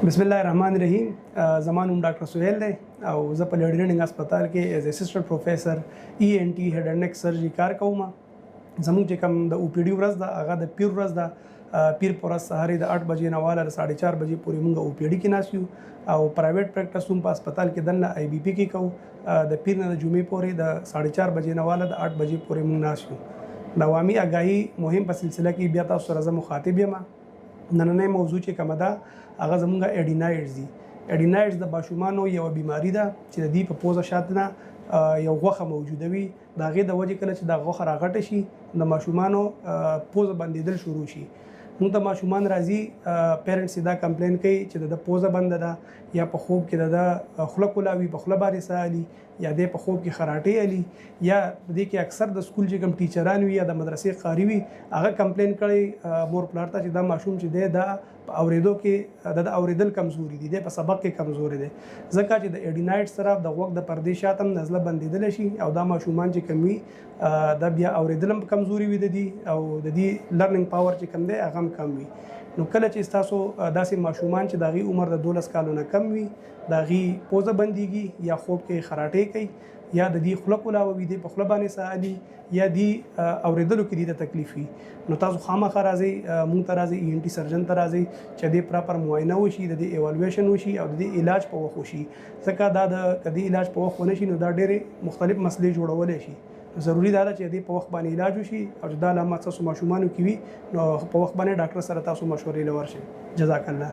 بسم الله الرحمن الرحیم. زما نوم ډاکټر سهیل دی او زه په لیډي ریډینګ هسپتال کې ایز اسسټنټ پروفیسر ENT هیډ اینڈ نیک سرجری کار کوم. زموږ چې کوم د OPD ورځ ده هغه د پیر ورځ ده. پیر پر ورځ سهار د 8 بجې نه واله 4:30 بجې پورې موږ OPD کې ناست یو او پرایویټ پریکټس هم په هسپتال کې دننه IBP کې کوو. د پیر نه د جمعې پورې د 4:30 بجې نه واله د 8 بجې پورې موږ ناست یو. د عوامي آګاهي مهم په سلسله کې بیا تاسو سره زه مخاطب یم. نننۍ موضوع چې کومه ده هغه زموږ اډینایډز دي. اډینایډز د ماشومانو یو بیماری ده چې د دې په پوزه شاته نه یو غوښه موجوده وي. د هغې د وجې کله چې دا غوښه راغټه شي د ماشومانو پوزه بندېدل شروع شي. موږ ته ماشومان راځي، پیرنټس دا کمپلین کوي چې د پوزه بنده ده یا په خوب کې د خوله کولاوي، په خوله باندې ساه الي یا د په خوب کې خراټې الي یا په دې کې اکثر د سکول چې کوم ټیچران وي یا د مدرسې قاري وي هغه کمپلین کړي مور پلار ته چې دا ماشوم چې دی دا په اورېدو کې د اورېدل کمزوري دي، د په سبق کې کمزوري دي ځکه چې د اډینایډ سره د غوږ د پردې شاته هم نزله بندېدلی شي او دا ماشومان چې کوم وي دا بیا اورېدل هم کمزوري وي د دې او د دې لرنینګ پاور چې کوم دی هغه هم کم وي. نو کله چې تاسو داسې ماشومان چې د هغې عمر د 12 کالو نه کم وي د هغې پوزه بندېږي یا خوب کې خراټې کوي یا د دې خوله کولاوي، د په خوله باندې ساه الي یا د اورېدلو کې د تکلیف وي، نو تاسو خامخا راځئ مونږ ته راځئ ENT سرجن ته راځئ چې د پراپر معاینه وشي، د دې ایوالویشن وشي او د دې علاج په وخت وشي. ځکه دا د کدي علاج په وخت ونه شي نو دا ډېرې مختلف مسلې جوړولی شي. ضروری ده چې دې په وخت باندې علاج وشي او چې دا علامات تاسو ماشومانو کې وي نو په وخت باندې ډاکټر سره تاسو مشورې لور شئ. جزاک الله.